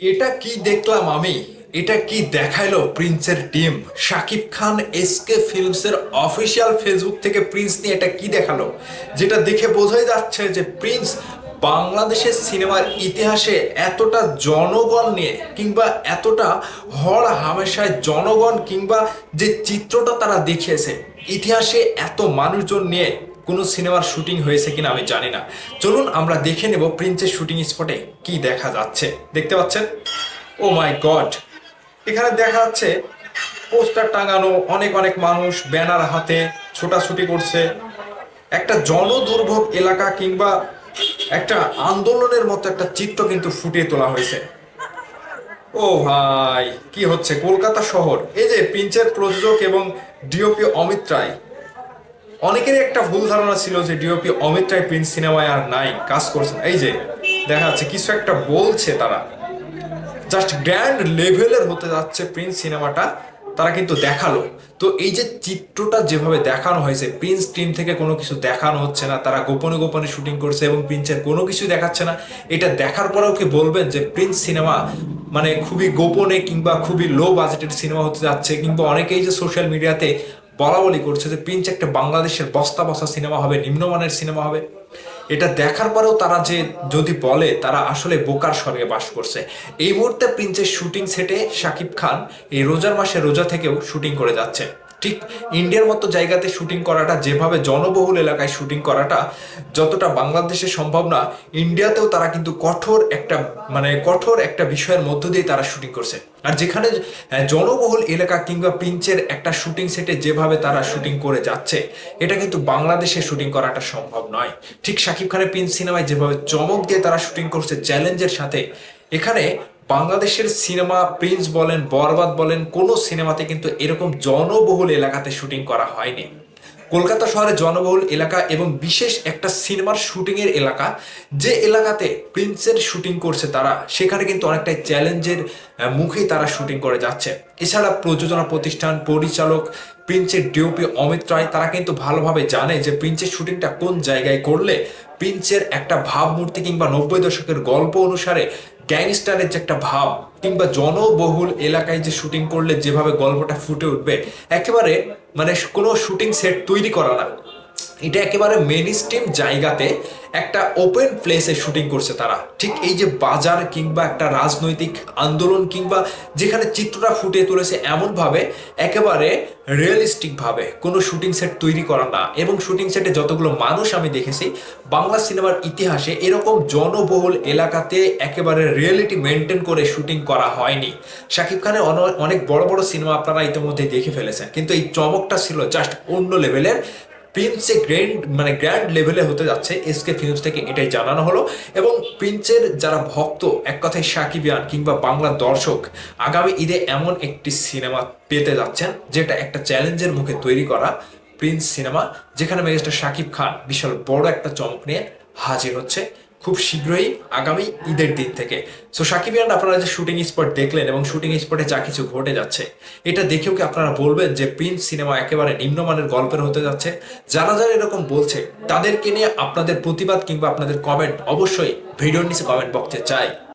এটা কি দেখলাম আমি? এটা কি দেখাইলো প্রিন্সের team? Shakib Khan SK ফিল্মসের official Facebook থেকে প্রিন্স নিয়ে এটা কি দেখালো, যেটা দেখে বোঝাই যাচ্ছে যে প্রিন্স বাংলাদেশের সিনেমার ইতিহাসে এতটা জনগণ নিয়ে কিংবা এতটা হর হামেশায় জনগণ কিংবা যে চিত্রটা তারা দেখিয়েছে, ইতিহাসে এত মানুষজন নিয়ে কোনো সিনেমার শুটিং হয়েছে কিনা আমি জানি না। চলুন আমরা দেখে নেব প্রিন্সের শুটিং স্পটে কি দেখা যাচ্ছে। দেখতে পাচ্ছেন, ও মাই গড, এখানে দেখা যাচ্ছে পোস্টার টাঙানো, অনেক অনেক মানুষ ব্যানার হাতে ছোটাছুটি করছে। একটা জনদুর্ভোগ এলাকা কিংবা একটা আন্দোলনের মতো একটা চিত্র কিন্তু ফুটিয়ে তোলা হয়েছে। ও ভাই, কি হচ্ছে কলকাতা শহর! এই যে প্রিন্সের প্রযোজক এবং ডিওপি অমিত রায়, অনেকেরই একটা ভুল ধারণা ছিল যে ডিওপি অমিত রায় প্রিন্স সিনেমায় আর নাই, কাজ করছেন। এই যে দেখা যাচ্ছে কিছু একটা বলছে তারা, জাস্ট গ্র্যান্ড লেভেলের হতে যাচ্ছে প্রিন্স সিনেমাটা, তারা কিন্তু দেখালো। তো এই যে চিত্রটা যেভাবে দেখানো হয়েছে, প্রিন্স টিম থেকে কোনো কিছু দেখানো হচ্ছে না, তারা গোপনে গোপনে শুটিং করছে এবং প্রিন্সের কোনো কিছু দেখাচ্ছে না। এটা দেখার পরেও কি বলবেন যে প্রিন্স সিনেমা মানে খুবই গোপনে কিংবা খুবই লো বাজেটের সিনেমা হতে যাচ্ছে? কিংবা অনেকেই যে সোশ্যাল মিডিয়াতে বলা বলি করছে যে প্রিন্স একটা বাংলাদেশের বস্তা বস্তা সিনেমা হবে, নিম্নমানের সিনেমা হবে। এটা দেখার পরেও তারা যে যদি বলে, তারা আসলে বোকার স্বর্গে বাস করছে। এই মুহূর্তে প্রিন্সের শুটিং সেটে শাকিব খান এই রোজার মাসে রোজা থেকেও শুটিং করে যাচ্ছে। ঠিক ইন্ডিয়ার মতো জায়গাতে শুটিং করাটা, যেভাবে জনবহুল এলাকায় শুটিং করাটা যতটা বাংলাদেশে সম্ভব না, ইন্ডিয়াতেও তারা কিন্তু কঠোর একটা বিষয়ের মধ্য দিয়ে তারা শুটিং করছে। আর যেখানে জনবহুল এলাকা কিংবা প্রিন্সের একটা শুটিং সেটে যেভাবে তারা শুটিং করে যাচ্ছে, এটা কিন্তু বাংলাদেশে শুটিং করাটা সম্ভব নয়। ঠিক শাকিব খানের প্রিন্স সিনেমায় যেভাবে চমক দিয়ে তারা শুটিং করছে চ্যালেঞ্জের সাথে, এখানে বাংলাদেশের সিনেমা প্রিন্স বলেন, বরবাদ বলেন, কোনো সিনেমাতে কিন্তু এরকম জনবহুল এলাকাতে শুটিং করা হয়নি। কলকাতা শহরে জনবহুল এলাকা এবং বিশেষ একটা সিনেমার শুটিং এর এলাকা, যে এলাকাতে প্রিন্সের শুটিং করছে তারা, সেখানে কিন্তু অনেকটাই চ্যালেঞ্জের মুখেই তারা শুটিং করে যাচ্ছে। এছাড়া প্রযোজনা প্রতিষ্ঠান, পরিচালক, প্রিন্সের ডিওপি অমিত রায়, তারা কিন্তু ভালোভাবে জানে যে প্রিন্সের শুটিংটা কোন জায়গায় করলে প্রিন্সের একটা ভাবমূর্তি কিংবা 90 দশকের গল্প অনুসারে গ্যাংস্টারের যে একটা ভাব কিংবা জনবহুল এলাকায় যে শুটিং করলে যেভাবে গল্পটা ফুটে উঠবে, একেবারে মানে কোনো শুটিং সেট তৈরি করা না, এটা একেবারে মেন স্ট্রিম জায়গাতে একটা ওপেন প্লেসে শুটিং করছে তারা। ঠিক এই যে বাজার কিংবা একটা রাজনৈতিক আন্দোলন কিংবা যেখানে চিত্রটা ফুটিয়ে তুলেছে এমনভাবে, একেবারে রিয়েলিস্টিক ভাবে কোনো শুটিং সেট তৈরি করা না। এবং শুটিং সেটে যতগুলো মানুষ আমি দেখেছি বাংলা সিনেমার ইতিহাসে, এরকম জনবহুল এলাকাতে একেবারে রিয়েলিটি মেনটেন করে শুটিং করা হয়নি। শাকিব খানের অনেক বড় বড় সিনেমা আপনারা ইতিমধ্যে দেখে ফেলেছেন, কিন্তু এই চমকটা ছিল জাস্ট অন্য লেভেলের। প্রিন্সে গ্র্যান্ড লেভেলে হতে যাচ্ছে এসকে ফিল্মস থেকে, এটাই জানানো হলো। এবং প্রিন্সের যারা ভক্ত, এক কথায় সাকিবিয়ান কিংবা বাংলার দর্শক, আগামী ঈদে এমন একটি সিনেমা পেতে যাচ্ছেন যেটা একটা চ্যালেঞ্জের মুখে তৈরি করা প্রিন্স সিনেমা, যেখানে মেগাস্টার শাকিব খান বিশাল বড় একটা চমক নিয়ে হাজির হচ্ছে খুব শীঘ্রই আগামী ঈদের দিন থেকে। সো সাকিবিয়ান, আপনারা যে শুটিং স্পট দেখলেন এবং শুটিং স্পটে যা কিছু ঘটে যাচ্ছে, এটা দেখেও কি আপনারা বলবেন যে প্রিন্স সিনেমা একেবারে নিম্নমানের গল্পের হতে যাচ্ছে? যারা যারা এরকম বলছে তাদেরকে নিয়ে আপনাদের প্রতিবাদ কিংবা আপনাদের কমেন্ট অবশ্যই ভিডিওর নিচে কমেন্ট বক্সে চাই।